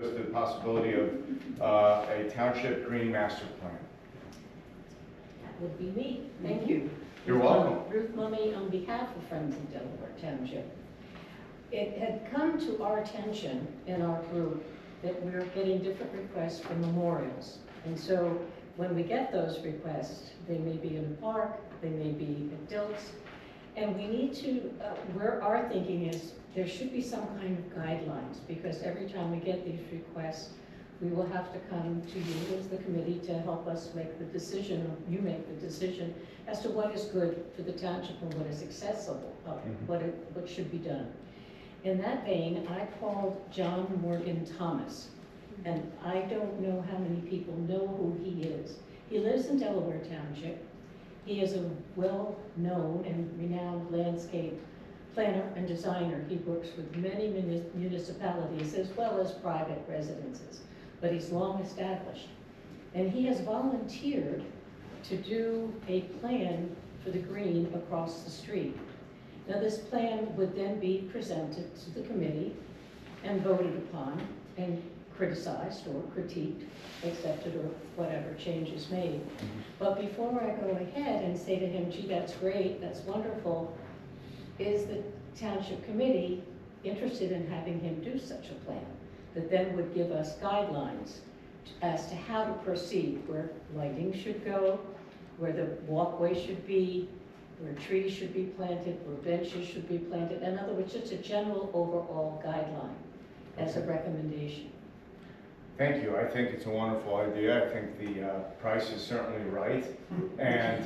The possibility of a township green master plan. That would be me. Thank you. You're welcome. Ruth Mummy on behalf of Friends of Delaware Township. It had come to our attention in our group that we're getting different requests for memorials. And so when we get those requests, they may be in a park, they may be at Dilts, and we need to, where our thinking is, there should be some kind of guidelines, because every time we get these requests, we will have to come to you as the committee to help us make the decision, or you make the decision, as to what is good for the township and what is accessible, what should be done. In that vein, I called John Morgan Thomas, and I don't know how many people know who he is. He lives in Delaware Township. He is a well-known and renowned landscape planner and designer. He works with many municipalities as well as private residences, but he's long established. And he has volunteered to do a plan for the green across the street. Now, this plan would then be presented to the committee and voted upon and criticized or critiqued, accepted, or whatever changes made. But before I go ahead and say to him, gee, that's great, that's wonderful, is the township committee interested in having him do such a plan that then would give us guidelines as to how to proceed, where lighting should go, where the walkway should be, where trees should be planted, where benches should be planted. In other words, just a general overall guideline as a recommendation. Thank you. I think it's a wonderful idea. I think the price is certainly right. And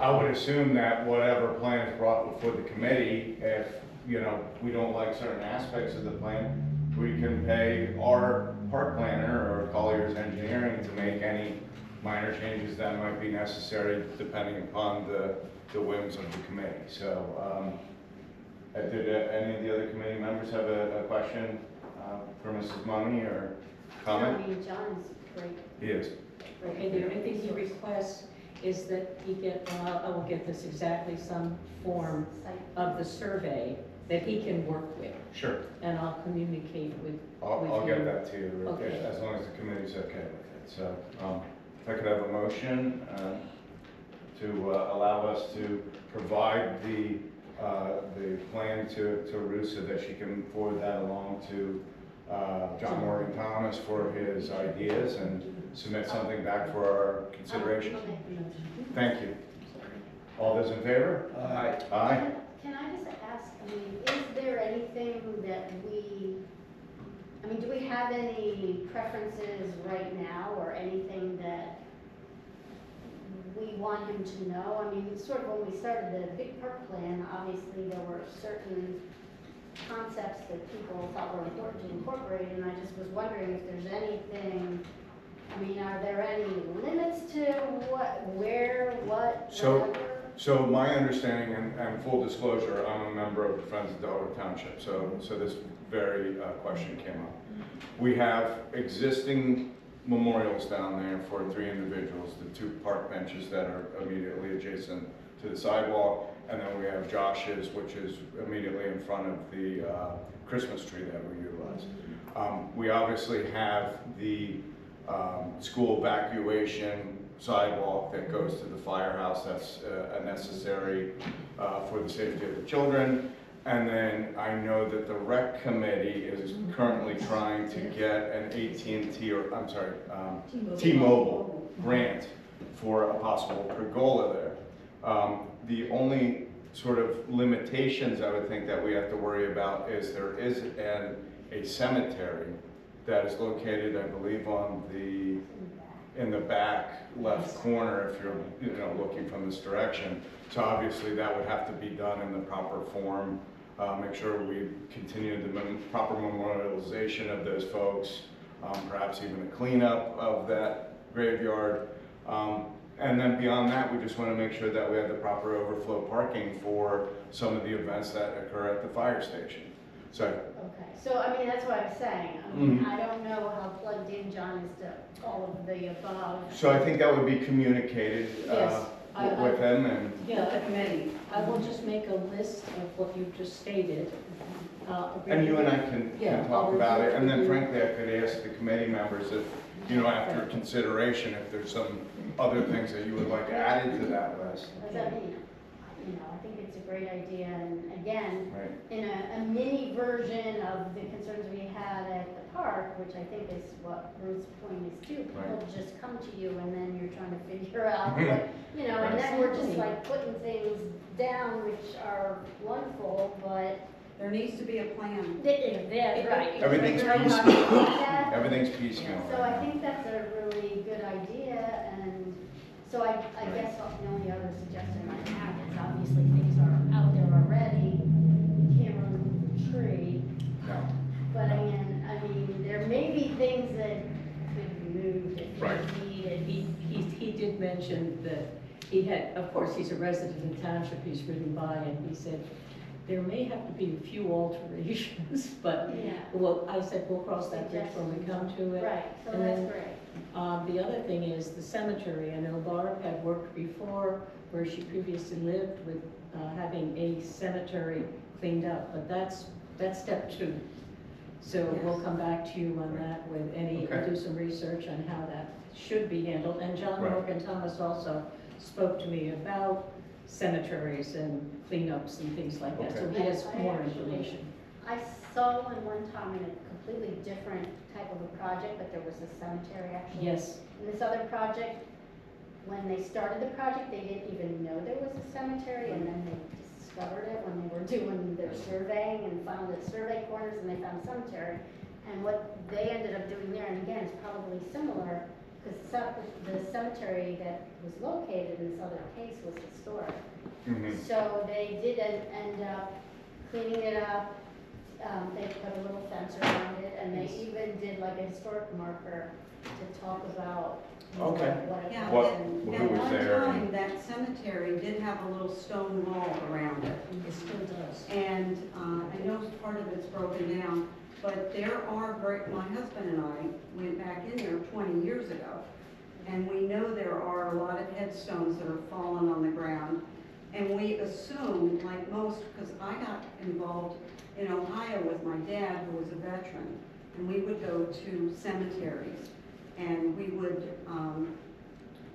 I would assume that whatever plan is brought before the committee, if we don't like certain aspects of the plan, we can pay our park planner or Collier's Engineering to make any minor changes that might be necessary depending upon the whims of the committee. So did any of the other committee members have a question for Mrs. Mummy or comment? I mean, John's great. He is. Okay, the only thing he requests is that he get, I will get this exactly, some form of the survey that he can work with. Sure. And I'll communicate with I'll you. get that to you, Okay. as long as the committee's okay with it. So if I could have a motion to allow us to provide the plan to Ruth so that she can forward that along to John Morgan Thomas for his ideas and submit something back for our consideration. Thank you. All those in favor? Aye. Aye. Can I just ask, is there anything that do we have any preferences right now or anything that we want him to know? I mean, sort of when we started the big park plan, obviously there were certain concepts that people thought were important to incorporate, and I just was wondering if there's anything, are there any limits to what, where, what, whatever? So my understanding, and full disclosure, I'm a member of the Friends of Delaware Township, so this very question came up. We have existing memorials down there for 3 individuals, the 2 park benches that are immediately adjacent to the sidewalk, and then we have Josh's, which is immediately in front of the Christmas tree that we utilize. We obviously have the school evacuation sidewalk that goes to the firehouse. That's necessary for the safety of the children. And then I know that the rec committee is currently trying to get an T-Mobile grant for a possible pergola there. The only sort of limitations I would think that we have to worry about is there is a cemetery that is located, I believe, in the back left corner if you're looking from this direction. So obviously that would have to be done in the proper form. Make sure we continue the proper memorialization of those folks, perhaps even a cleanup of that graveyard. And then beyond that, we just want to make sure that we have the proper overflow parking for some of the events that occur at the fire station. So. Okay, so that's what I'm saying. I don't know how plugged in John is to all of the above. So I think that would be communicated Yes, with him and. Yeah, the committee. I will just make a list of what you just stated, And you and I can Yeah, talk I'll about it, and then review. frankly, I could ask the committee members if, after consideration, if there's some other things that you would like added to that list. What does that mean? I think it's a great idea, and again, Right. in a mini version of the concerns we had at the park, which I think is what Ruth's point is too. People Right. just come to you and then you're trying to figure out what, and Right. then we're just like putting things down which are wonderful, but There needs to be a plan. they're right. Everything's Right. piecemeal. Exactly. Everything's piecemeal. So I think that's a really good idea, and so I guess the only other suggestion I have is obviously things are out there already, you can't remove the tree, No. but again, there may be things that could be moved if Right. needed. He did mention that he had, of course, he's a resident of the township, he's ridden by, and he said, there may have to be a few alterations, but, Yeah. well, I said, we'll cross that bridge when we come to it. Right, so And that's then, great. The other thing is the cemetery. I know Barb had worked before where she previously lived with having a cemetery cleaned up, but that's step 2. So we'll come back to you on that with Okay. do some research on how that should be handled. And John Right. Morgan Thomas also spoke to me about cemeteries and cleanups and things like that, so Okay. he has I more actually- information. I saw one time in a completely different type of a project, but there was a cemetery actually. Yes, And this other project, when they started the project, they didn't even know there was a cemetery, and then they discovered it when they were doing their surveying and found the survey corners, and they found a cemetery. And what they ended up doing there, and again, it's probably similar, because the cemetery that was located in this other case was historic. Mhm. So they did end up cleaning it up, they put a little fence around it, and they even did like a historic marker to talk about Okay. what it Yeah. was. What- and- who At was one there? time, that cemetery did have a little stone wall around it. it still does. And I know part of it's broken down, but there are my husband and I went back in there 20 years ago. And we know there are a lot of headstones that are fallen on the ground. And we assumed, like most, because I got involved in Ohio with my dad, who was a veteran, and we would go to cemeteries, and we would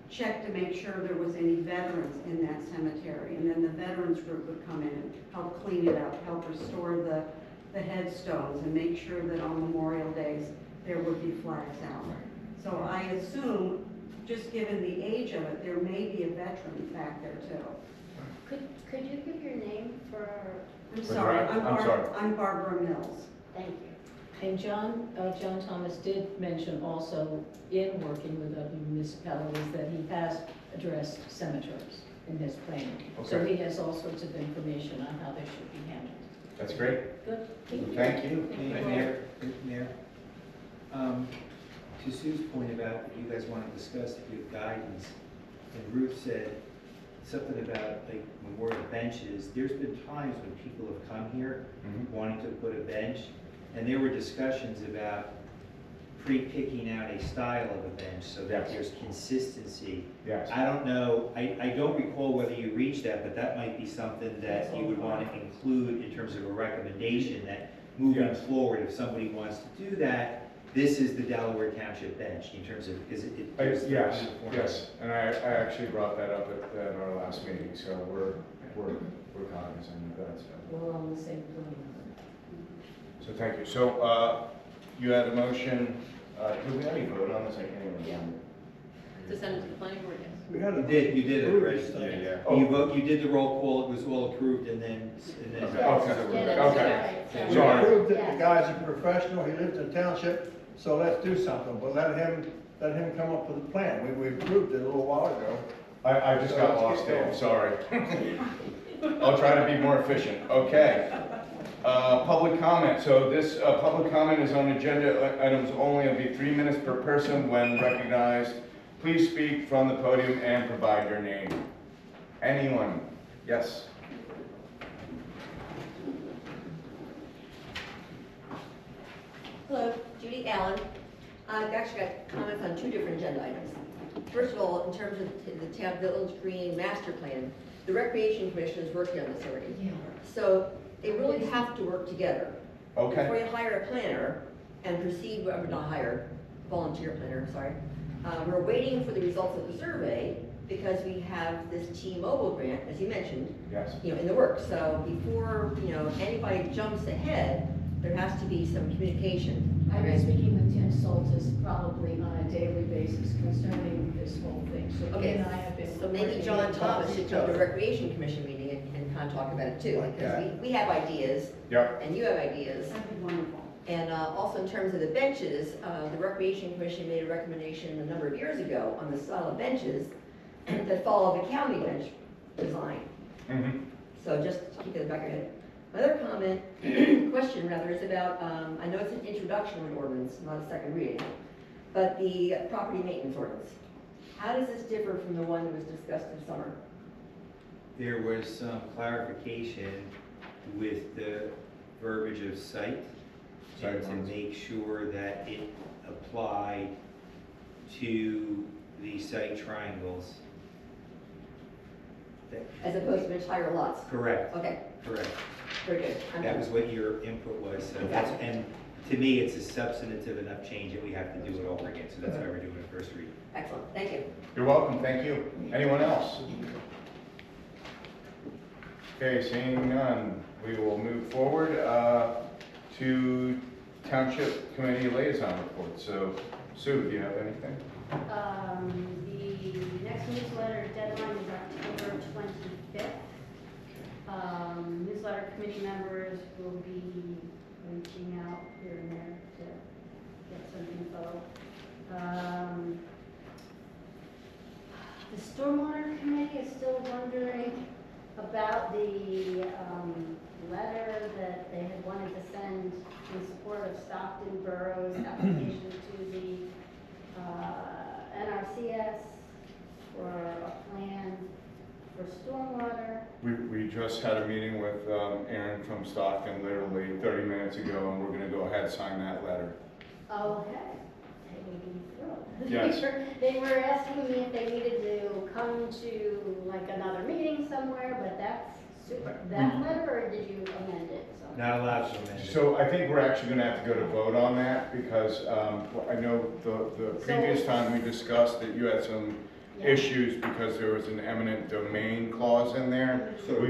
check to make sure there was any veterans in that cemetery. And then the veterans group would come in and help clean it up, help restore the headstones, and make sure that on Memorial Days, there would be flags out. So I assume, just given the age of it, there may be a veteran back there too. Could you give your name for, I'm That's sorry, right. I'm sorry. I'm Barbara Mills. thank you. And John Thomas did mention also in working with other municipalities that he has addressed cemeteries in his planning. So Okay. he has all sorts of information on how they should be handled. That's great. Good, thank you. Thank you. Thank you. Mayor, to Sue's point about if you guys want to discuss, give guidance, and Ruth said something about like memorial benches, there's been times when people have come here Mhm. wanting to put a bench, and there were discussions about pre-picking out a style of a bench so that Yes. there's consistency. Yes. I don't know, I don't recall whether you reached that, but that might be something that you would want to include in terms of a recommendation, that moving Yes. forward, if somebody wants to do that, this is the Delaware Township bench, in terms of, because there's the Yes, uniform. yes, and I actually brought that up at our last meeting, so we're cognizant of that, so. We're on the same plane. So thank you. So, you had a motion, did we already vote on this? I can't even remember. To send it to the planning board, yes. We had You did it already. Oh. You did the roll call, it was all approved, and then. Okay. Yeah, Okay. that's Okay. right. We Sorry. approved that Yes. the guy's a professional, he lives in the township, so let's do something, but let him come up with a plan. We approved it a little while ago. I just got lost there, sorry. I'll try to be more efficient. Okay. Public comment. So this public comment is on agenda items only. It'll be 3 minutes per person when recognized. Please speak from the podium and provide your name. Anyone? Yes. Hello, Judy Allen. I've actually got comments on 2 different agenda items. First of all, in terms of the town village green master plan, the Recreation Commission is working on this already. Yeah. So they really have to work together. Before Okay, you hire a planner and proceed, not hire, volunteer planner, sorry. We're waiting for the results of the survey because we have this T-Mobile grant, as you mentioned, yes. in the works. So before, anybody jumps ahead, there has to be some communication. I've been speaking with Tim Soltis probably on a daily basis concerning this whole thing, so he Okay, and I have been. so maybe John Thomas should come to a Recreation Commission meeting and kind of talk about it too. Like Because that. we have ideas, Yep, and you have ideas. That'd be wonderful. And also in terms of the benches, the Recreation Commission made a recommendation a number of years ago on the style of benches that follow the county bench design. mm-hmm, So just keep it in the back of your head. My other comment, question rather, is about, I know it's an introduction of an ordinance, not a second reading, but the property maintenance ordinance. How does this differ from the one that was discussed in summer? There was some clarification with the verbiage of site, and Site to ones. make sure that it applied to the site triangles. As opposed to entire lots? Correct, Okay, correct. very good. I'm That done. was what your input was, so that's, and to me, it's a substantive enough change that we have to do it over again, so that's why we're doing a first read. Excellent, thank you. you're welcome, thank you. Anyone else? Okay, seeing none, we will move forward to Township Committee Liaison Report. So, Sue, do you have anything? The next newsletter deadline is October 25th. Newsletter committee members will be reaching out here and there to get some info. The Stormwater Committee is still wondering about the letter that they had wanted to send in support of Stockton Borough's application to the NRCS for a plan for stormwater. We just had a meeting with Aaron from Stockton literally 30 minutes ago, and we're gonna go ahead and sign that letter. Okay, they would be thrilled. Yes. They were asking me if they needed to come to like another meeting somewhere, but that's super. That letter, or did you amend it? Not allowed to amend it. So I think we're actually gonna have to go to vote on that, because I know the previous time we discussed that you had some Yeah. issues because there was an eminent domain clause in there. So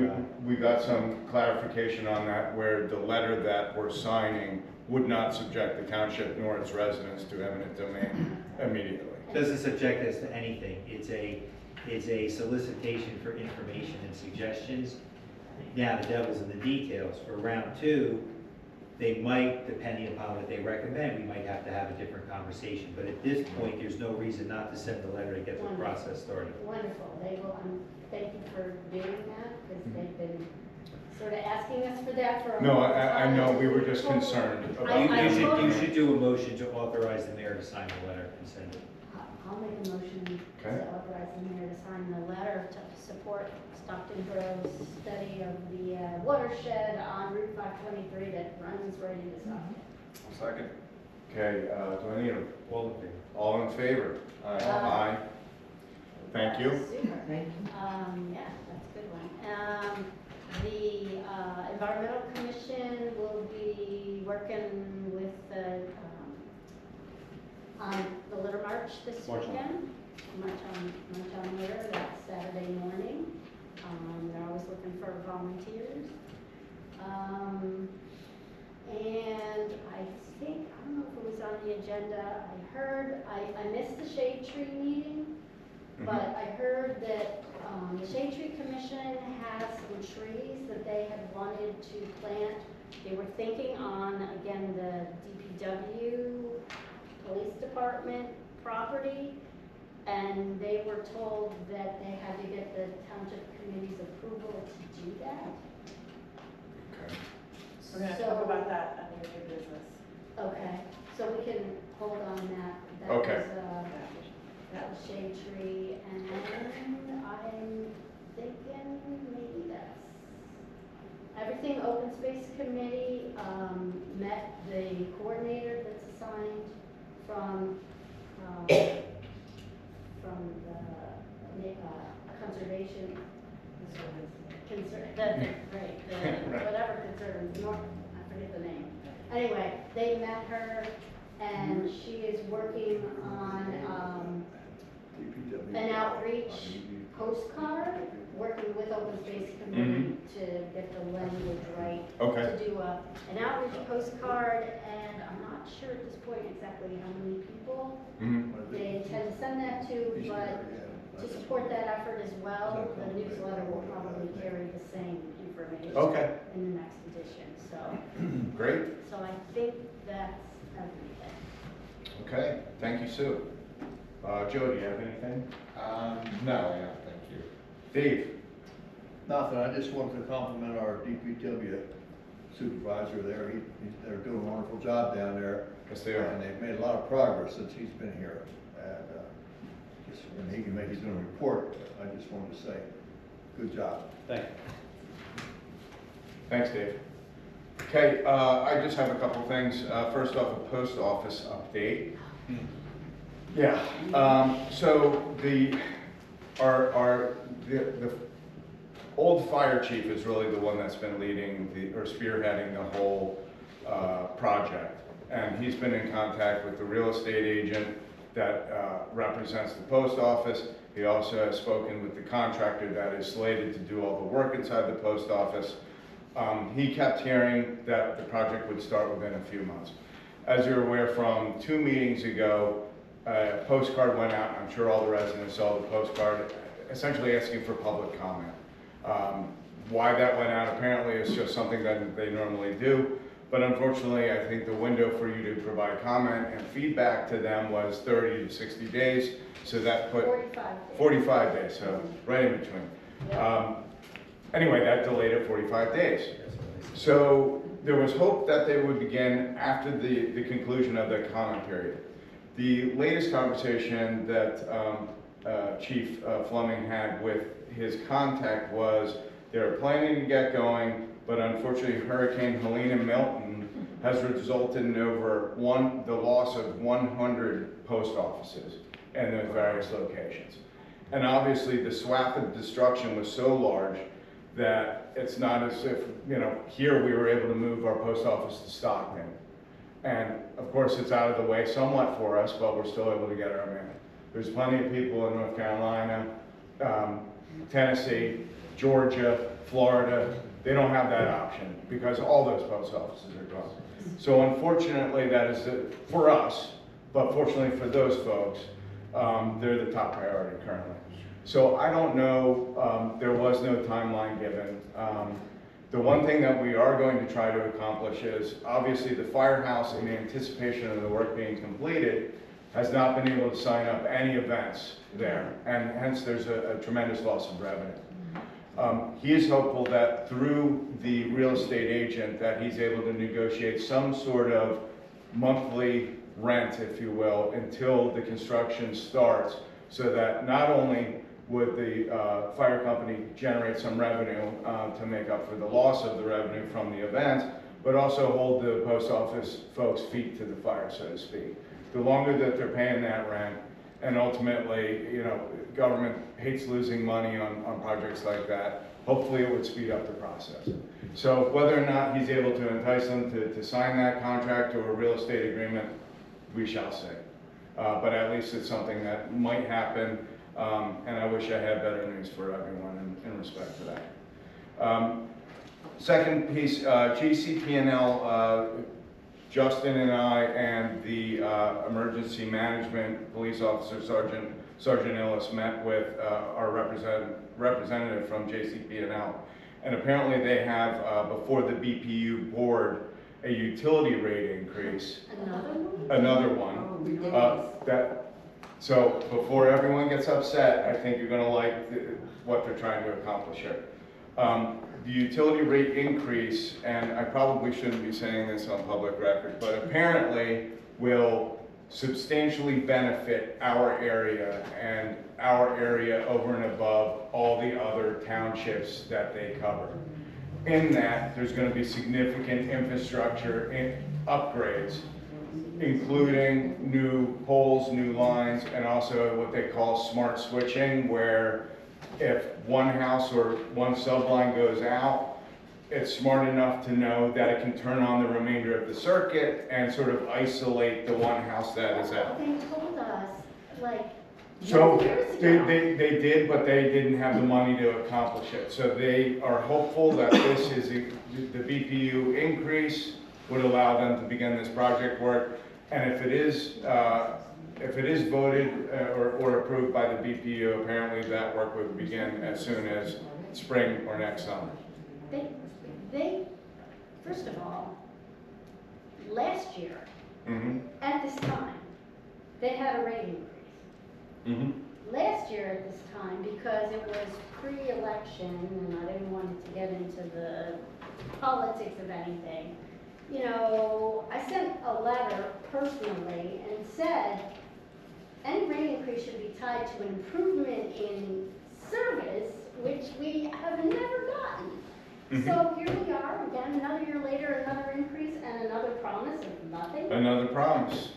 We got some clarification on that, where the letter that we're signing would not subject the township nor its residents to eminent domain immediately. Doesn't subject us to anything. It's a solicitation for information and suggestions. Now, the devil's in the details. For round two, they might, depending upon what they recommend, we might have to have a different conversation. But at this point, there's no reason not to send the letter to get the process started. Wonderful, they will, thank you for doing that, because they've been sort of asking us for that for a No, long I time. know, we were just concerned I- about. I You totally- should do a motion to authorize the mayor to sign the letter and send it. I'll make a motion to Okay. authorize the mayor to sign the letter to support Stockton Borough's study of the watershed on Route 523 that runs right into Stockton. Second. Okay, do I need a, All in favor? all in favor? Aye. Thank you. Super. Thank Yeah, that's a good one. The Environmental Commission will be working with the, on the litter march this March on. weekend. March on litter, that's Saturday morning. They're always looking for volunteers. And I think, I don't know if it was on the agenda, I missed the shade tree meeting, but I heard that the Shade Tree Commission has some trees that they had wanted to plant. They were thinking on, again, the DPW, Police Department property, and they were told that they had to get the Township Committee's approval to do that. Okay. We're gonna So- talk about that under new business. Okay, so we can hold on that. That Okay. was, that was Shade Tree, and I'm thinking maybe that's everything. Open Space Committee, met the coordinator that's assigned from the, conservation, working on, an outreach postcard, working with Open Space Committee to get the language right. Okay. To do an outreach postcard, and I'm not sure at this point exactly how many people they intend to send that to, but to support that effort as well, the newsletter will probably carry the same information Okay. in the next edition, so. Great. So I think that's everything. Okay, thank you, Sue. Joe, do you have anything? No, yeah, thank you. Dave? Nothing, I just wanted to compliment our DPW supervisor there. They're doing a wonderful job down there. Yes, they are. And they've made a lot of progress since he's been here. And when he can make his own report, I just wanted to say, good job. Thank you. Thanks, Dave. Okay, I just have a couple things. First off, a post office update. Yeah, so the old fire chief is really the one that's been leading or spearheading the whole project. And he's been in contact with the real estate agent that represents the post office. He also has spoken with the contractor that is slated to do all the work inside the post office. He kept hearing that the project would start within a few months. As you're aware from 2 meetings ago, a postcard went out. I'm sure all the residents saw the postcard, essentially asking for public comment. Why that went out apparently is just something that they normally do, but unfortunately I think the window for you to provide comment and feedback to them was 30 to 60 days, so that put 45 days, so right in between. Anyway, that delayed it 45 days. So there was hope that they would begin after the conclusion of the comment period. The latest conversation that Chief Fleming had with his contact was they're planning to get going, but unfortunately Hurricane Helene and Milton has resulted in the loss of 100 post offices in those various locations. And obviously the swath of destruction was so large that it's not as if, here we were able to move our post office to Stockton. And of course it's out of the way somewhat for us, but we're still able to get our mail. There's plenty of people in North Carolina, Tennessee, Georgia, Florida, they don't have that option because all those post offices are gone. So unfortunately that is for us, but fortunately for those folks, they're the top priority currently. So I don't know, there was no timeline given. The one thing that we are going to try to accomplish is, obviously the firehouse, in anticipation of the work being completed, has not been able to sign up any events there, and hence there's a tremendous loss of revenue. He is hopeful that through the real estate agent that he's able to negotiate some sort of monthly rent, if you will, until the construction starts, so that not only would the fire company generate some revenue to make up for the loss of the revenue from the event, but also hold the post office folks' feet to the fire, so to speak. The longer that they're paying that rent, and ultimately, government hates losing money on projects like that, hopefully it would speed up the process. So whether or not he's able to entice them to sign that contract or a real estate agreement, we shall see. But at least it's something that might happen. And I wish I had better news for everyone in respect to that. Second piece, JCP&L, Justin and I and the emergency management police officer, Sergeant Illis, met with our representative from JCP&L. And apparently they have, before the BPU board, a utility rate increase. Another one. So before everyone gets upset, I think you're going to like what they're trying to accomplish here. The utility rate increase, and I probably shouldn't be saying this on public record, but apparently will substantially benefit our area and our area over and above all the other townships that they cover. In that, there's going to be significant infrastructure upgrades, including new poles, new lines, and also what they call smart switching, where if one house or one subline goes out, it's smart enough to know that it can turn on the remainder of the circuit and sort of isolate the one house that is out. They told us, like, So years they ago. did, but they didn't have the money to accomplish it. So they are hopeful that this is, the BPU increase would allow them to begin this project work. And if it is voted or approved by the BPU, apparently that work would begin as soon as spring or next summer. They, first of all, last year, Mm-hmm. at this time, they had a rate increase. Mm-hmm. Last year at this time, because it was pre-election, and I didn't want to get into the politics of anything, you know, I sent a letter personally and said, any rate increase should be tied to an improvement in service, which we have never gotten. Mhm. So here we are, again, another year later, another increase and another promise of nothing. Another promise.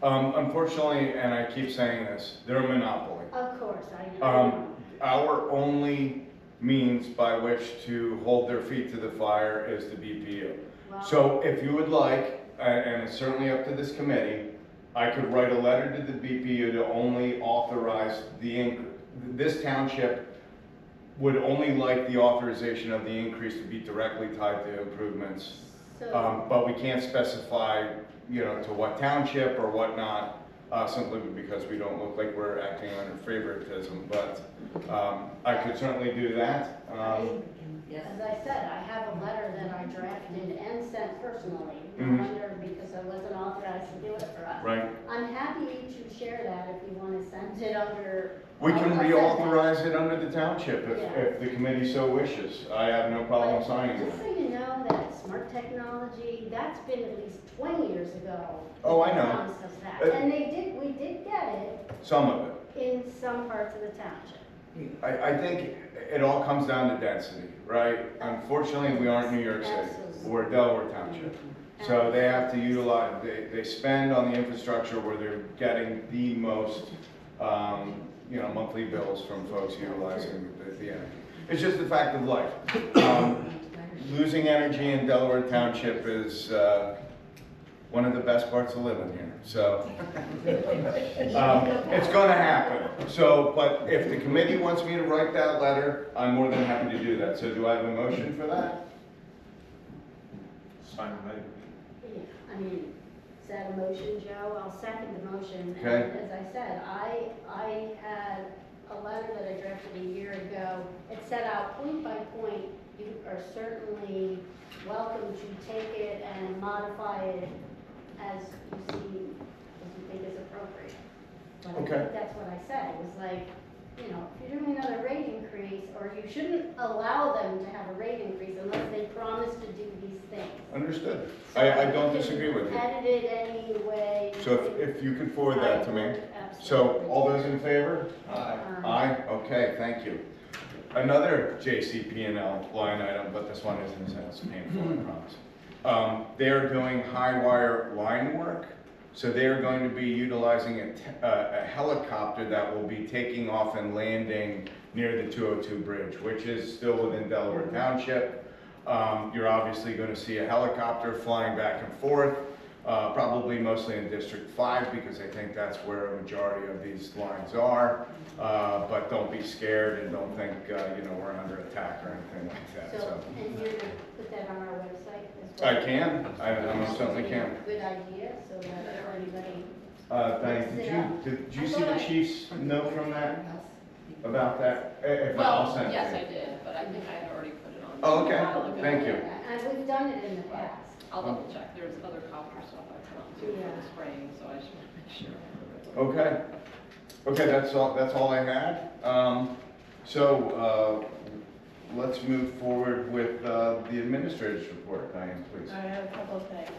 Unfortunately, and I keep saying this, they're a monopoly. Of course, I know. Our only means by which to hold their feet to the fire is the BPU. Well, So if you would like, and it's certainly up to this committee, I could write a letter to the BPU to only authorize the increase. This township would only like the authorization of the increase to be directly tied to improvements. so, But we can't specify, you know, to what township or whatnot, simply because we don't look like we're acting under favoritism. But I could certainly do that. as I said, I have a letter that I drafted and sent personally, Mhm. under, because I wasn't authorized to do it for us. Right. I'm happy to share that if you want to send it under. We can I'll send that. reauthorize it under the township Yeah. if the committee so wishes. I have no problem But signing just so it. you know, that smart technology, that's been at least 20 years ago. Oh, I know. They promised us that. Uh, And we did get it Some of it. in some parts of the township. I think it all comes down to density, right? Unfortunately, we aren't New York City. Absolutely. We're Delaware Township. So they have to utilize, they spend on the infrastructure where they're getting the most, you know, monthly bills from folks utilizing the energy. It's just the fact of life. Losing energy in Delaware Township is one of the best parts of living here. So it's going to happen. So, but if the committee wants me to write that letter, I'm more than happy to do that. So do I have a motion for that? Fine, right? Yeah, I mean, is that a motion, Joe? I'll second the motion. Okay. And as I said, I had a letter that I drafted a year ago. It set out point by point, you are certainly welcome to take it and modify it as you think is appropriate. But I Okay. think that's what I said, it was like, you know, if you're doing another rate increase, or you shouldn't allow them to have a rate increase unless they promise to do these things. Understood. So I don't you can disagree with you. Edit it any way. So if you could forward that to me. Absolutely. So all those in favor? Aye. Aye, okay, thank you. Another JCP&L line item, but this one isn't as painful, I promise. They're doing high wire line work, so they're going to be utilizing a helicopter that will be taking off and landing near the 202 bridge, which is still within Delaware Township. You're obviously going to see a helicopter flying back and forth, probably mostly in District 5, because I think that's where a majority of these lines are. But don't be scared and don't think, you know, we're under attack or anything like that. So, and you're gonna put that on our website as well? I can, I most certainly can. Good idea, so that if anybody, Diane, did you see the chief's note from that, about that? If not, I'll Well, send it yes, to I you. did, but I think I had already put it on. Oh, a while okay, ago. thank you. and we've done it in the past. I'll double check, there's other copper stuff I put on too for Yeah. the spraying, so I just want to make sure. Okay, okay, that's all I had. So, let's move forward with the administrator's report, Diane, please. I have a couple of things.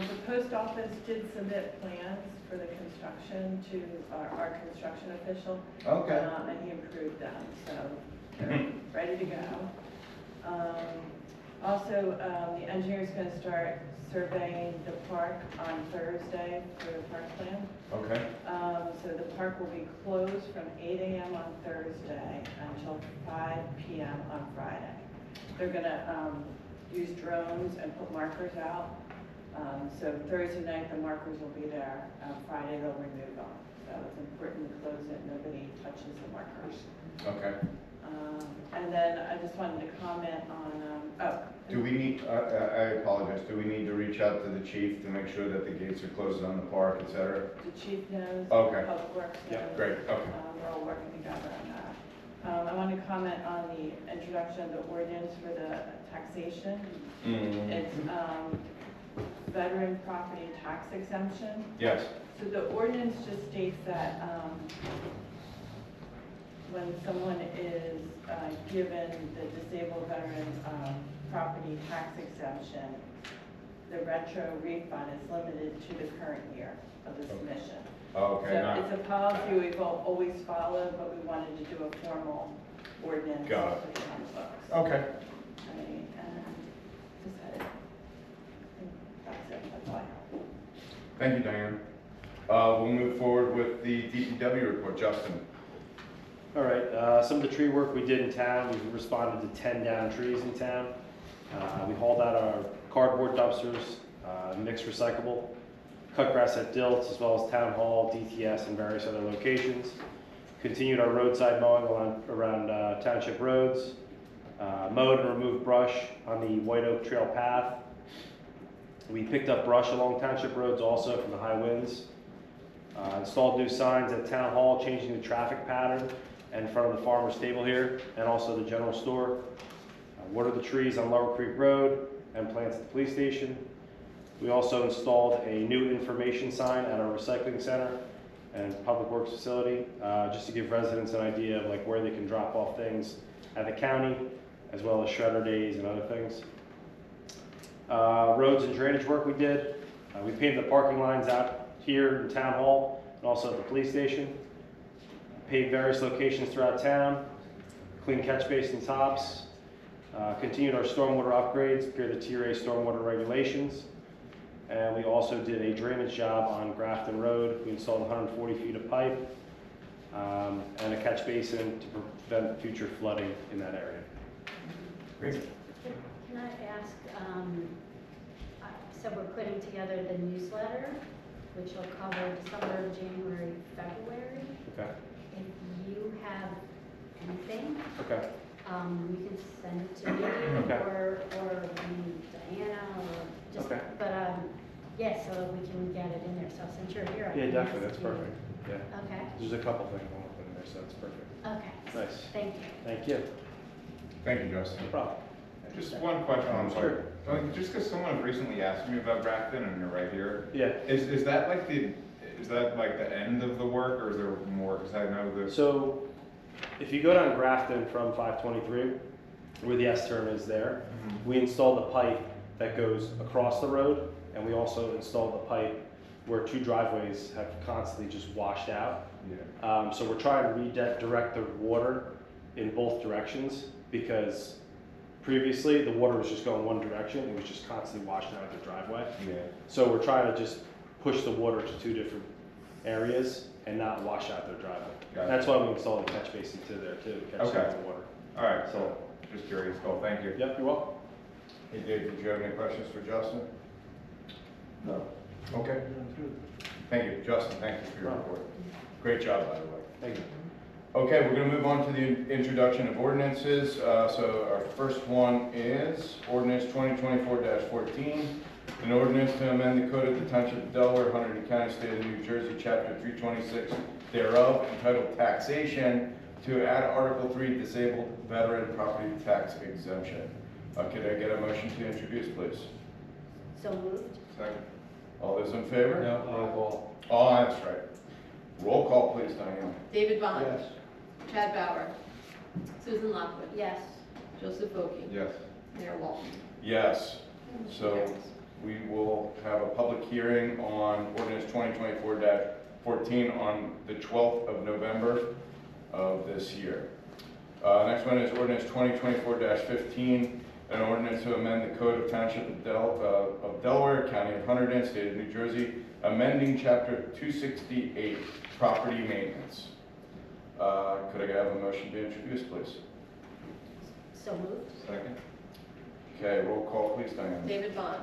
The post office did submit plans for the construction to our construction official. Okay. And he approved them, so they're ready to go. Also, the engineer's gonna start surveying the park on Thursday for the park plan. Okay, So the park will be closed from 8 a.m. on Thursday until 5 p.m. on Friday. they're gonna use drones and put markers out. So Thursday night, the markers will be there. Friday, they'll remove them. So it's important to close it, nobody touches the markers. Okay. And then I just wanted to comment on, Do we need, I apologize, do we need to reach out to the chief to make sure that the gates are closed on the park, et cetera? the chief knows. Okay. Public Works knows. Great, okay. We're all working together on that. I want to comment on the introduction of the ordinance for the taxation. It's veteran property tax exemption. Yes, So the ordinance just states that when someone is given the disabled veteran property tax exemption, the retro refund is limited to the current year of the submission. okay, So not, it's a policy we've always followed, but we wanted to do a formal ordinance. Got it. to put it on the books. okay. Right, and just had it. I think that's it, that's all I have. Thank you, Diane. We'll move forward with the DPW report. Justin? All right, some of the tree work we did in town, we responded to 10 down trees in town. We hauled out our cardboard dumpsters, mixed recyclable, cut grass at Dilts, as well as Town Hall, DTS, and various other locations. Continued our roadside mowing around township roads. Mowed and removed brush on the White Oak Trail path. We picked up brush along township roads also from the high winds. Installed new signs at Town Hall, changing the traffic pattern in front of the farmer's stable here, and also the general store. Watered the trees on Lower Creek Road and plants at the police station. We also installed a new information sign at our recycling center and public works facility, just to give residents an idea of like where they can drop off things at the county, as well as shredder days and other things. Roads and drainage work we did. We painted the parking lines out here in Town Hall and also at the police station. Paved various locations throughout town. Clean catch basin tops. Continued our stormwater upgrades per the TRA stormwater regulations. And we also did a drainage job on Grafton Road. We installed 140 feet of pipe and a catch basin to prevent future flooding in that area. Great. Can I ask, so we're putting together the newsletter, which will cover December, January, February. Okay. If you have anything, Okay. you can send it to me Okay. or Diana or just, Okay. but, yeah, so we can get it in there. So since you're here, I Yeah, can definitely. ask That's you. perfect. Yeah. Okay, There's a couple things I want to put in there, so that's perfect. okay. Nice. Thank you. Thank you. Thank you, Justin. No problem. Just one question, I'm sorry. Sure. Just because someone recently asked me about Grafton and you're right here, Yeah. is that like the end of the work or is there more? Because I know the. So if you go down Grafton from 523, where the S turn is there, we installed the pipe that goes across the road, and we also installed the pipe where two driveways have constantly just washed out. Yeah. So we're trying to redirect the water in both directions, because previously the water was just going one direction, it was just constantly washing out of the driveway. Yeah. So we're trying to just push the water to two different areas and not wash out their driveway. Gotcha. That's why we installed the catch basin to there too, to catch some of the water. All right, so just curious. Cool, thank you. Yep, you're welcome. Hey, Dave, did you have any questions for Justin? No. Okay. Thank you, Justin. Thank you for your report. Great job, by the way. Thank you. Okay, we're going to move on to the introduction of ordinances. So our first one is ordinance 2024-14, an ordinance to amend the code of the Township of Delaware, Hunterdon County, State of New Jersey, Chapter 326 thereof, entitled Taxation, to add Article 3, Disabled Veteran Property Tax Exemption. Could I get a motion to introduce, please? So moved? Second. All those in favor? No, roll call. Oh, that's right. Roll call, please, Diane. David Bond. Yes. Chad Bauer. Susan Lockwood. Yes. Joseph Boki. Yes. Mayor Walton. Yes. So we will have a public hearing on ordinance 2024-14 on the 12th of November of this year. Next one is ordinance 2024-15, an ordinance to amend the code of Township of Delaware, County of Hunterdon, State of New Jersey, amending Chapter 268, property maintenance. Could I have a motion to introduce, please? So moved. Second? Okay, roll call, please, Diane. David Bond.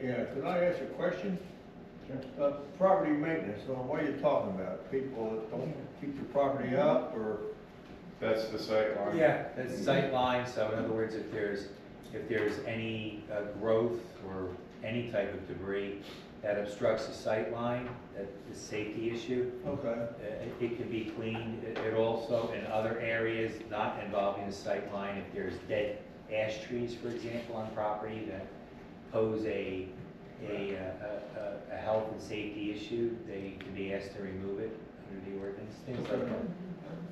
Yeah, could I ask a question? Property maintenance, what are you talking about? People that don't keep their property up, or? That's the sight line. Yeah, that's sight line, so in other words, if there's any growth or any type of debris that obstructs the sight line, that is a safety issue, Okay. it can be cleaned. It also, in other areas not involving the sight line, if there's dead ash trees, for example, on property that pose a health and safety issue, they can be asked to remove it under the ordinance, things like that.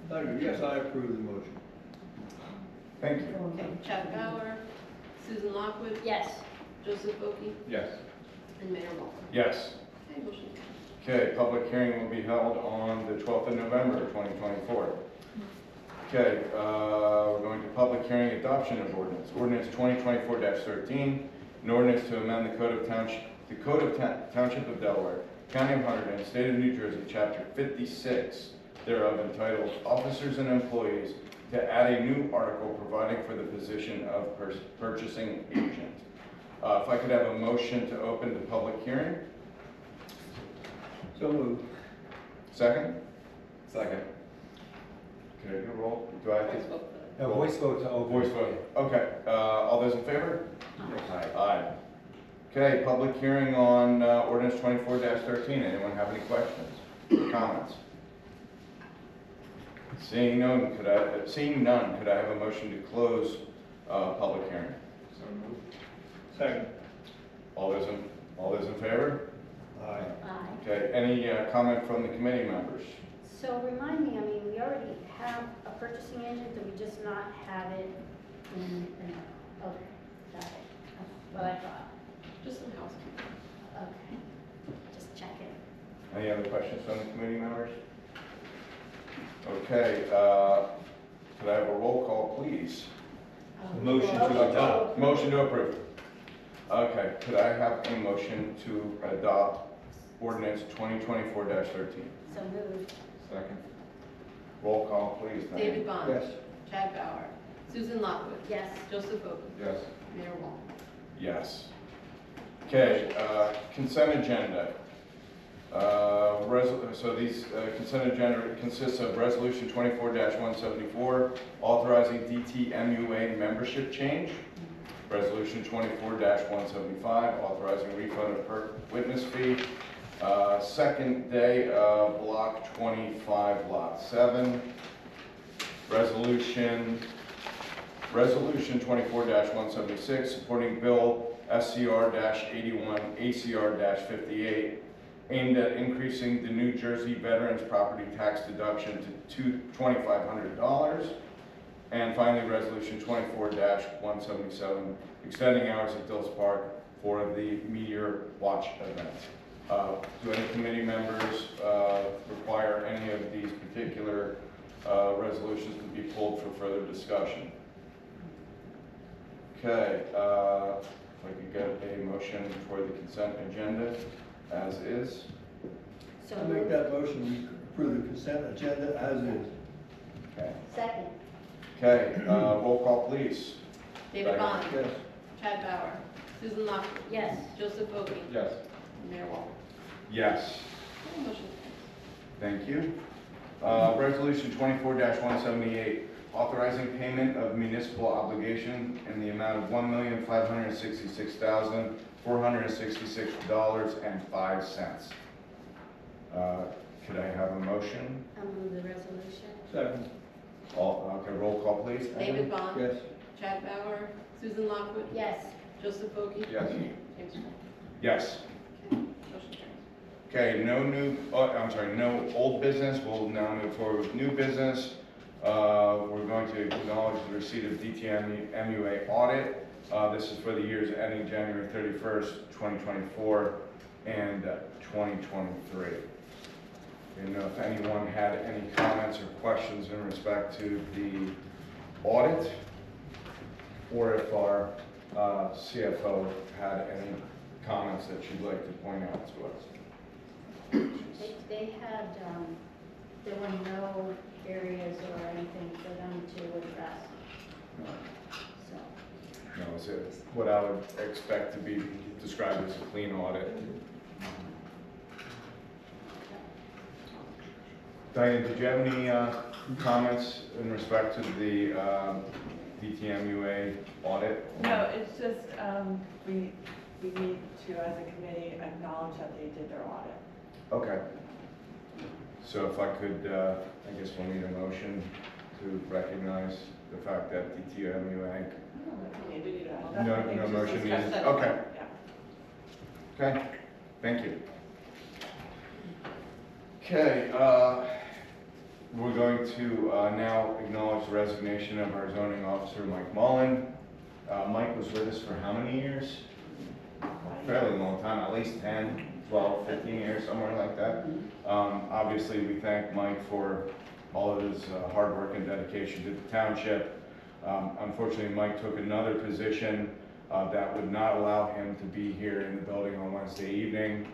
Thank you. Yes, I approve the motion. Thank you. Okay, Chad Bauer, Susan Lockwood, Yes. Joseph Boki, Yes. and Mayor Walton. Yes. Okay, motion carries. Okay, public hearing will be held on the 12th of November, 2024. Okay, we're going to public hearing adoption of ordinance. Ordinance 2024-13, an ordinance to amend the Code of Township of Delaware, County of Hunterdon, State of New Jersey, Chapter 56, thereof entitled Officers and Employees, to add a new article providing for the position of purchasing agent. If I could have a motion to open the public hearing. So moved. Second? Second. Can I do a roll? Do I have Voice to? vote. No, voice vote to open. Voice vote. Okay, all those in favor? Aye. Aye. Okay, public hearing on ordinance 24-13. Anyone have any questions or comments? Seeing none, could I have a motion to close public hearing? So moved. Second. All those in favor? Aye. Aye. Okay, any comment from the committee members? So remind me, I mean, we already have a purchasing agent, do we just not have it in, okay, got it. That's what I thought. Just some housekeeping. Okay, just checking. Any other questions from the committee members? Okay, could I have a roll call, please? Motion to adopt. Motion to approve. Okay, could I have a motion to adopt ordinance 2024-13? So moved. Second? Roll call, please. Diane. David Bond. Yes. Chad Bauer, Susan Lockwood, Yes. Joseph Boki, Yes. Mayor Walton. Yes. Okay, consent agenda. So these consent agenda consists of resolution 24-174, authorizing DTMUA membership change. Resolution 24-175, authorizing refund of witness fee. Second day of block 25, lot 7. Resolution 24-176, supporting bill SCR-81, ACR-58, aimed at increasing the New Jersey Veterans Property Tax deduction to $2,500. And finally, Resolution 24-177, extending hours at Dills Park for the Meteor Watch event. Do any committee members require any of these particular resolutions to be pulled for further discussion? Okay, if I could get a motion for the consent agenda as is. So I make moved. that motion, we approve the consent agenda as is. Okay. Second. Okay, roll call, please. David Bond, Yes. Chad Bauer, Susan Lockwood, Yes. Joseph Boki, Yes. and Mayor Walton. Yes. Okay, motion carries. Thank you. Resolution 24-178, authorizing payment of municipal obligation in the amount of $1,566,466.05. Could I have a motion? I'll move the resolution. Second. Okay, roll call, please. David Bond, Yes. Chad Bauer, Susan Lockwood, Yes. Joseph Boki, Yes. James Walton. Yes. Okay, motion carries. Okay, no old business. We'll now move forward with new business. We're going to acknowledge the receipt of DTMUA audit. This is for the years ending January 31st, 2024 and 2023. I didn't know if anyone had any comments or questions in respect to the audit, or if our CFO had any comments that she'd like to point out to us. They had there were no areas or anything for them to address, so. No, it's what I would expect to be described as a clean audit. Diane, did you have any comments in respect to the DTMUA audit? No, it's just, we need to, as a committee, acknowledge that they did their audit. Okay. So if I could, I guess we'll need a motion to recognize the fact that DTMUA. No motion needed. Okay. Yeah. Okay, thank you. Okay, we're going to now acknowledge the resignation of our zoning officer, Mike Mullen. Mike was with us for how many years? Fairly long time, at least 10, 12, 15 years, somewhere like that. Obviously, we thank Mike for all of his hard work and dedication to the township. Unfortunately, Mike took another position that would not allow him to be here in the building on Wednesday evening.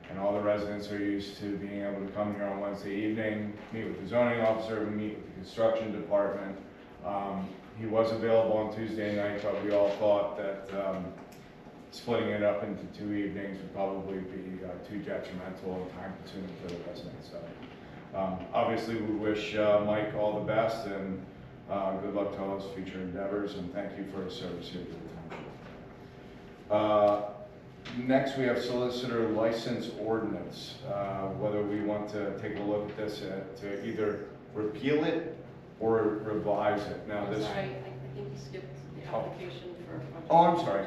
And all the residents are used to being able to come here on Wednesday evening, meet with the zoning officer, meet with the construction department. He was available on Tuesday night, but we all thought that splitting it up into 2 evenings would probably be too detrimental and time consuming for the residents. So, obviously, we wish Mike all the best and good luck to all his future endeavors, and thank you for his service here to the township. Next, we have solicitor license ordinance. Whether we want to take a look at this to either repeal it or revise it. Now, I'm this. sorry, I think you skipped the application for. Oh, I'm sorry.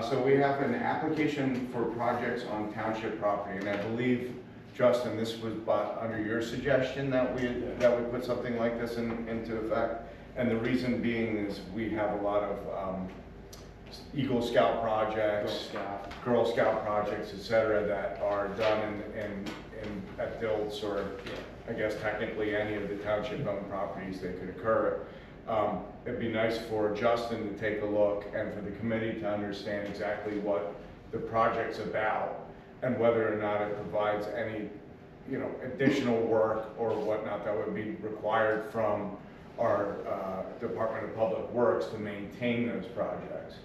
So we have an application for projects on township property, and I believe, Justin, this was under your suggestion that we put something like this into effect. And the reason being is we have a lot of Eagle Scout projects, Girl Scout projects, etc., that are done at Dilts or, I guess technically any of the township-owned properties that could occur. It'd be nice for Justin to take a look and for the committee to understand exactly what the project's about and whether or not it provides any, additional work or whatnot that would be required from our Department of Public Works to maintain those projects.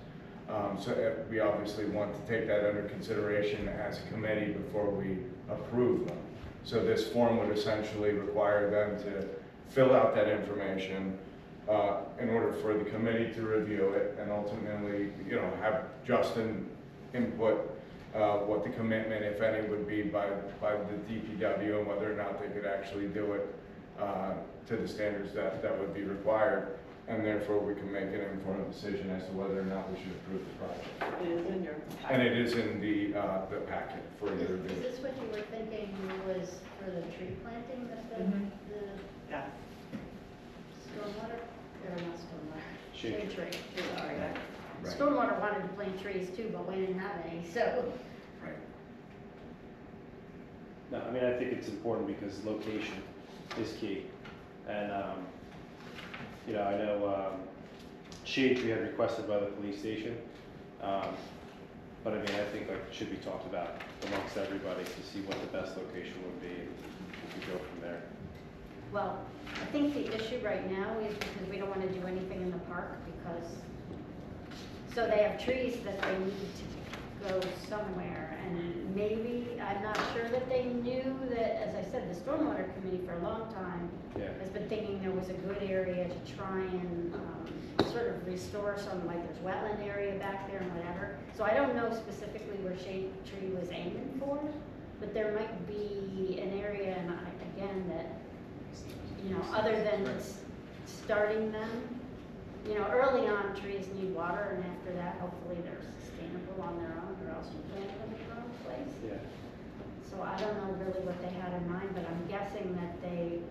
So we obviously want to take that under consideration as a committee before we approve them. So this form would essentially require them to fill out that information in order for the committee to review it and ultimately, have Justin input what the commitment, if any, would be by the DPW and whether or not they could actually do it to the standards that would be required. And therefore, we can make an informed decision as to whether or not we should approve the project. It is in your packet. And it is in the packet for your Is review. this what you were thinking was for the tree planting, that the Yeah. stormwater, or not stormwater? Shade tree. Sorry. Right. Stormwater wanted to plant trees too, but we didn't have any, so. Right. No, I mean, I think it's important because location is key. And, I know shade tree had requested by the police station. But I mean, I think it should be talked about amongst everybody to see what the best location would be, and we could go from there. Well, I think the issue right now is because we don't want to do anything in the park because, so they have trees that they need to go somewhere. And maybe, I'm not sure that they knew that, as I said, the Stormwater Committee for a long time has been thinking there was a good area to try and sort of restore some, like there's wetland area back there and whatever. So I don't know specifically where shade tree was aiming for, but there might be an area, and again, that, other than starting them, early on trees need water, and after that, hopefully they're sustainable on their own, or else you plant them in the wrong place. Yeah. So I don't know really what they had in mind, but I'm guessing that they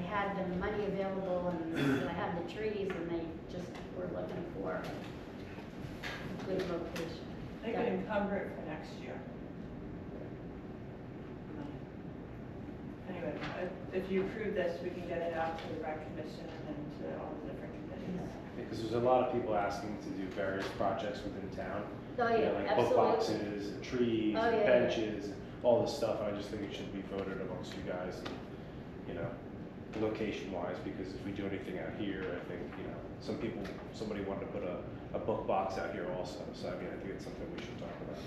had the money available and they had the trees and they just were looking for a good location. They could encumber it for next year. Anyway, if you approve this, we can get it out to the rec commission and to all the different committees. Because there's a lot of people asking to do various projects within town. Oh, yeah, Like absolutely. book boxes, trees, Oh, yeah, benches, all this stuff, and I just think it should be voted amongst you guys, and, you know, location-wise, because if we do anything out here, I think, you know, somebody wanted to put a book box out here also, so I mean, I think it's something we should talk about.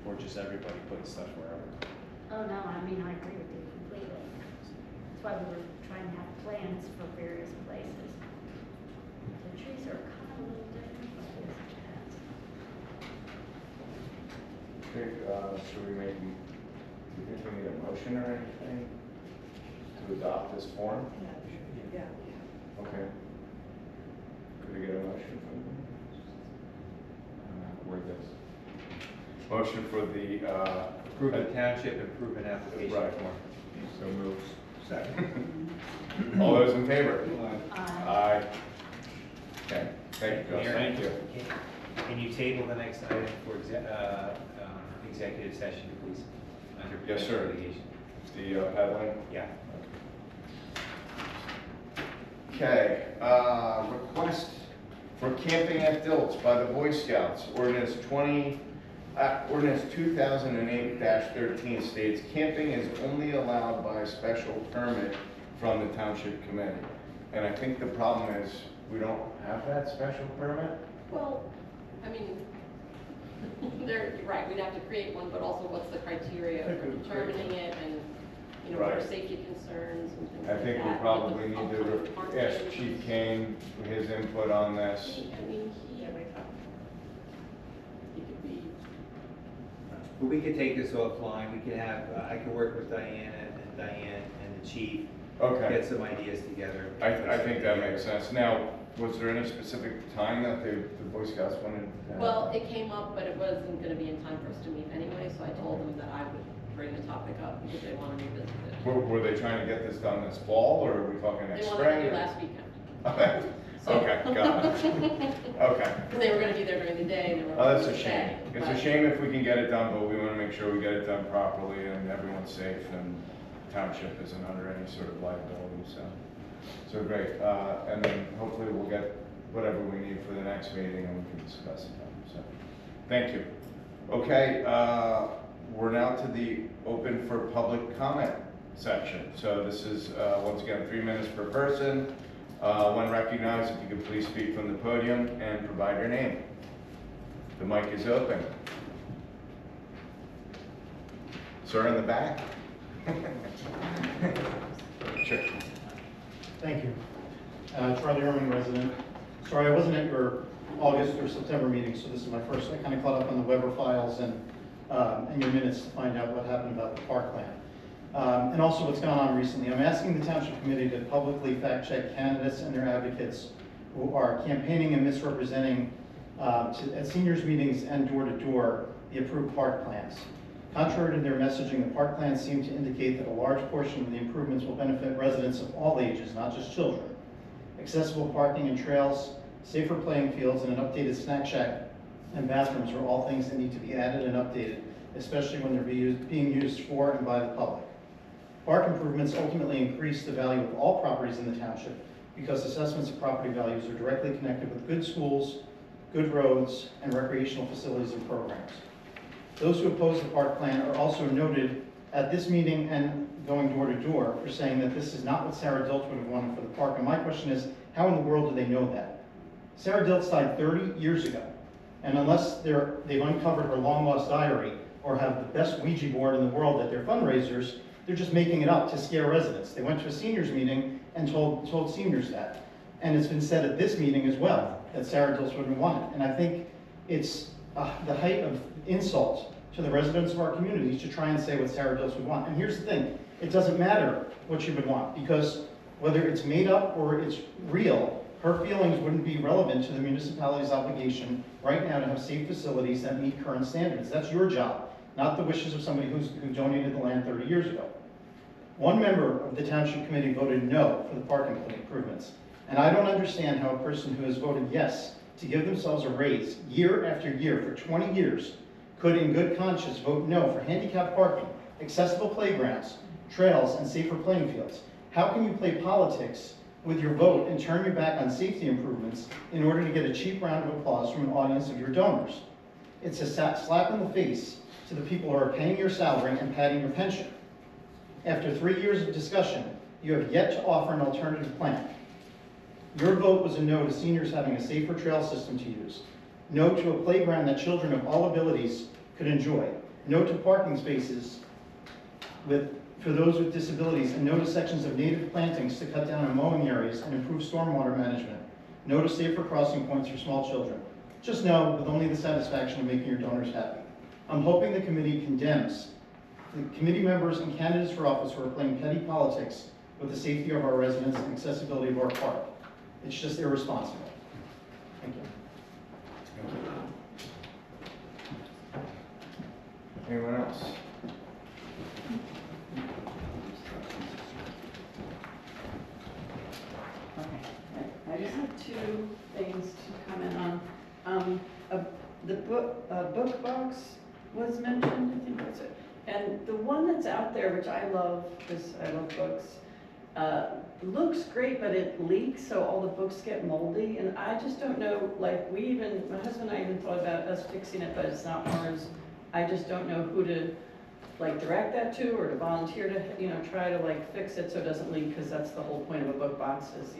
Or just everybody putting stuff wherever. Oh, no, I mean, I agree with you completely. That's why we were trying to have plans for various places. The trees are kind of a little different, but it's cats. Should we maybe, do you think we need a motion or anything to adopt this form? Yeah. Okay. Could we get a motion from them? Word this. Motion for the, Approve the township improvement application Right. form. so moves. Second. All those in favor? Uh, Aye. Okay, thank you, Josh, Mayor, thank you. Can you table the next item for executive session, please? Under Yes, sir. litigation. The peddling? Yeah. Okay, request for camping at Dilts by the Boy Scouts. Ordinance 2008-13 states camping is only allowed by special permit from the Township Committee. And I think the problem is we don't have that special permit. Well, I mean, you're right, we'd have to create one, but also what's the criteria for determining it and, you know, what are Right. safety concerns and things I like think we that. probably need to Aren't ask they- Chief Kane for his input on this. I mean, he could be, But we could take this offline, we could have, I could work with Diane and the chief, Okay, get some ideas together. I think that makes sense. Now, was there any specific time that the Boy Scouts wanted? well, it came up, but it wasn't gonna be in time for us to meet anyway, so I told them that I would bring the topic up because they wanna revisit it. Were they trying to get this done this fall, or are we talking They next wanted spring? to do last weekend. Okay, got it. Okay. Because they were gonna be there during the day, and they were. Oh, that's a gonna shame. stay, It's a but- shame if we can get it done, but we want to make sure we get it done properly and everyone's safe and township isn't under any sort of liability, so great. And then hopefully we'll get whatever we need for the next meeting and we can discuss it then, so. Thank you. Okay, we're now to the open for public comment section. So this is, once again, 3 minutes per person. When recognized, if you could please speak from the podium and provide your name. The mic is open. Sir in the back? Sure. Thank you. Charlie Erman, resident. Sorry, I wasn't at your August or September meeting, so this is my first. I kind of caught up on the Weber files and your minutes to find out what happened about the parkland. And also what's gone on recently. I'm asking the Township Committee to publicly fact-check candidates and their advocates who are campaigning and misrepresenting at seniors meetings and door-to-door the approved park plans. Contrary to their messaging, the park plans seem to indicate that a large portion of the improvements will benefit residents of all ages, not just children. Accessible parking and trails, safer playing fields, and an updated snack shack and bathrooms are all things that need to be added and updated, especially when they're being used for and by the public. Park improvements ultimately increase the value of all properties in the township because assessments of property values are directly connected with good schools, good roads, and recreational facilities and programs. Those who oppose the park plan are also noted at this meeting and going door to door for saying that this is not what Sarah Dilts would have wanted for the park. And my question is, how in the world do they know that? Sarah Dilts died 30 years ago. And unless they've uncovered her long lost diary or have the best Ouija board in the world at their fundraisers, they're just making it up to scare residents. They went to a seniors meeting and told seniors that. And it's been said at this meeting as well, that Sarah Dilts wouldn't want it. And I think it's the height of insult to the residents of our communities to try and say what Sarah Dilts would want. And here's the thing, it doesn't matter what she would want, because whether it's made up or it's real, her feelings wouldn't be relevant to the municipality's obligation right now to have safe facilities that meet current standards. That's your job, not the wishes of somebody who donated the land 30 years ago. One member of the Township Committee voted no for the parking improvements. And I don't understand how a person who has voted yes to give themselves a raise year after year for 20 years could in good conscience vote no for handicapped parking, accessible playgrounds, trails, and safer playing fields. How can you play politics with your vote and turn your back on safety improvements in order to get a cheap round of applause from an audience of your donors? It's a slap in the face to the people who are paying your salary and padding your pension. After 3 years of discussion, you have yet to offer an alternative plan. Your vote was a no to seniors having a safer trail system to use, no to a playground that children of all abilities could enjoy, no to parking spaces for those with disabilities, and no to sections of native plantings to cut down on mowing areas and improve stormwater management, no to safer crossing points for small children. Just no, with only the satisfaction of making your donors happy. I'm hoping the committee condemns the committee members and candidates for office who are playing petty politics with the safety of our residents and accessibility of our park. It's just irresponsible. Thank you. Anyone else? Okay, I just have two things to comment on. The book box was mentioned, I think that's it. And the one that's out there, which I love, because I love books, looks great, but it leaks, so all the books get moldy. And I just don't know, like, my husband and I even thought about us fixing it, but it's not ours. I just don't know who to, like, direct that to, or to volunteer to, try to, like, fix it so it doesn't leak, because that's the whole point of a book box is,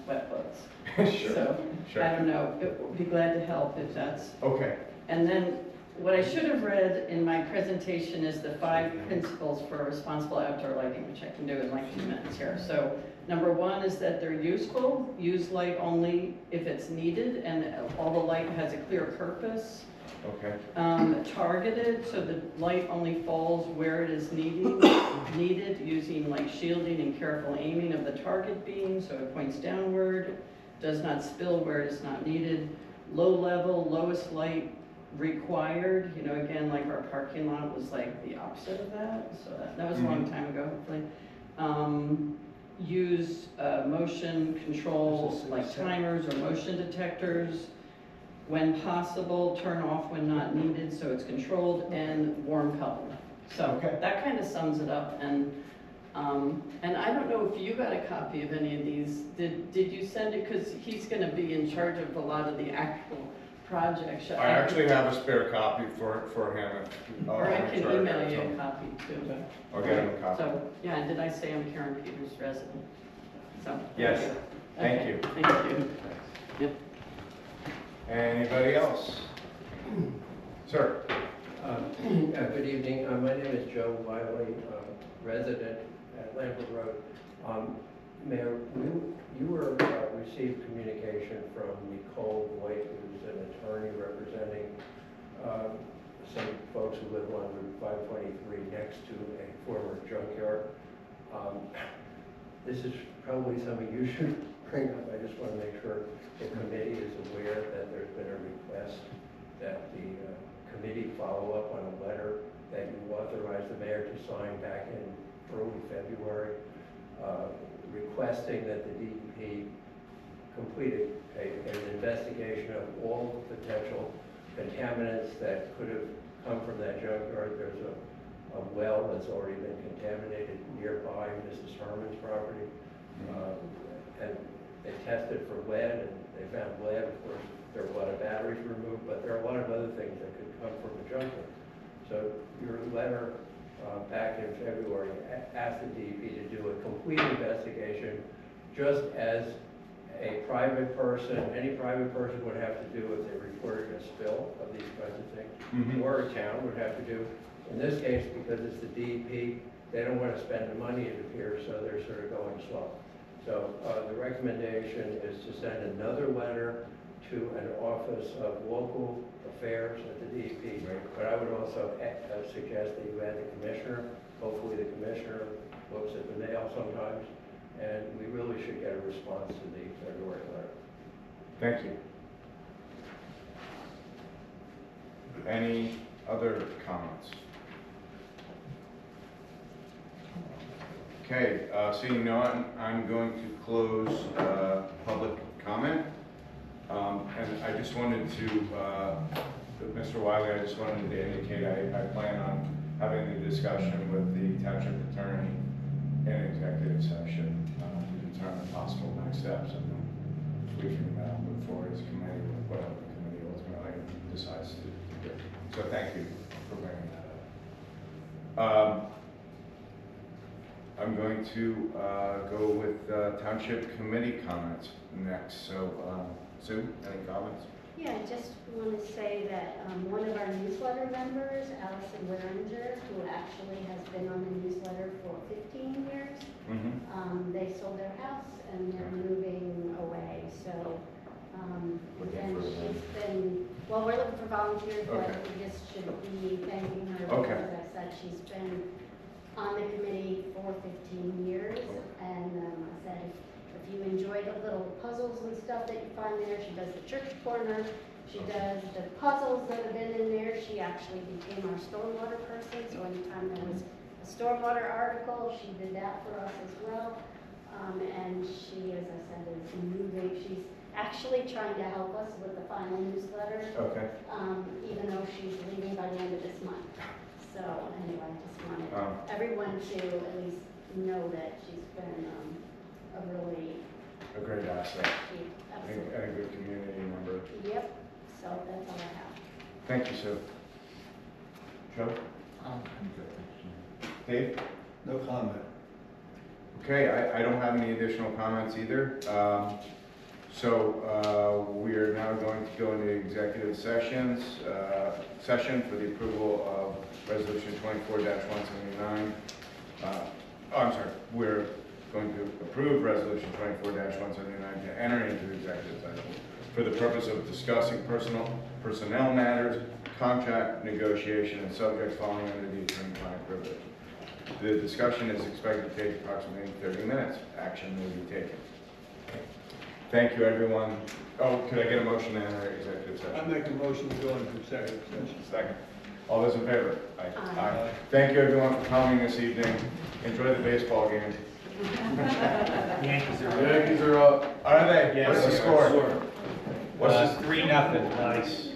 wet books. Sure. So, Sure. I don't know, would be glad to help if that's. Okay. And then, what I should have read in my presentation is the 5 principles for responsible outdoor lighting, which I can do in like 2 minutes here. So, number 1 is that they're useful, use light only if it's needed, and all the light has a clear purpose. Okay. Targeted, so the light only falls where it is needed, using like shielding and careful aiming of the target beam, so it points downward, does not spill where it is not needed. Low level, lowest light required, again, like our parking lot was like the opposite of that, so that was a long time ago, hopefully. Use motion control, like timers or motion detectors. When possible, turn off when not needed, so it's controlled, and warm color. So Okay. that kind of sums it up. And I don't know if you got a copy of any of these. Did you send it? Because he's going to be in charge of a lot of the actual projects. I actually have a spare copy for him. Or I can email you a copy too. I'll get him a copy. So, yeah, and did I say I'm Karen Peters' resident? So. Yes. Thank you. Thank you. Yep. Anybody else? Sir? Good evening. My name is Joe Wiley, resident at Lambert Road. Mayor, you received communication from Nicole White, who's an attorney representing some folks who live on Route 523 next to a former junkyard. This is probably something you should bring up. I just want to make sure the committee is aware that there's been a request that the committee follow up on a letter that you authorized the mayor to sign back in early February, requesting that the DEP complete an investigation of all potential contaminants that could have come from that junkyard. There's a well that's already been contaminated nearby Mrs. Herman's property. And they tested for lead, and they found lead. Of course, there were a lot of batteries removed, but there are a lot of other things that could come from a junkyard. So your letter back in February asked the DEP to do a complete investigation, just as a private person, any private person would have to do if they reported a spill of these kinds of things, or a town would have to do. In this case, because it's the DEP, they don't want to spend the money, it appears, so they're sort of going slow. So the recommendation is to send another letter to an office of local affairs at the DEP. Right. But I would also suggest that you add the commissioner. Hopefully the commissioner looks at the mail sometimes, and we really should get a response to the February letter. Thank you. Any other comments? Okay, seeing none, I'm going to close public comment. And I just wanted to, Mr. Wiley, I just wanted to indicate I plan on having the discussion with the township attorney in executive session to determine possible next steps, and then we can move forward as a committee with whatever the committee ultimately decides to do. So thank you for bringing that up. I'm going to go with Township Committee comments next. So Sue, any comments? Yeah, I just want to say that one of our newsletter members, Allison Weringer, who actually has been on the newsletter for 15 years, they sold their house and they're moving away. So, and she's been, well, we're looking for volunteers, but Okay. we just should be thanking her Okay. because I said she's been on the committee for 15 years. And I said, if you enjoy the little puzzles and stuff that you find there, she does the church corner, she does the puzzles that have been in there. She actually became our stormwater person, so anytime there was a stormwater article, she did that for us as well. And she, as I said, is moving. She's actually trying to help us with the final newsletter, Okay. even though she's leaving by the end of this month. So anyway, I just wanted everyone to at least know that she's been a really A great asset absolutely. and a good community member. Yep. So that's all I have. Thank you, Sue. Joe? Dave? No comment. Okay, I don't have any additional comments either. So we are now going to go into executive session for the approval of resolution 24-179. I'm sorry, we're going to approve resolution 24-179 to enter into executive session for the purpose of discussing personnel matters, contract negotiation, and subjects falling under the attorney-client privilege. The discussion is expected to take approximately 30 minutes. Action may be taken. Thank you, everyone. Oh, could I get a motion to enter executive I session? make a motion to go into executive session. Second. All those in favor? Aye. Thank you, everyone, for coming this evening. Enjoy the baseball game. Yankees are. Yankees are up. Are they? Yes, What's the they score? are. What's the 3-0. Nice.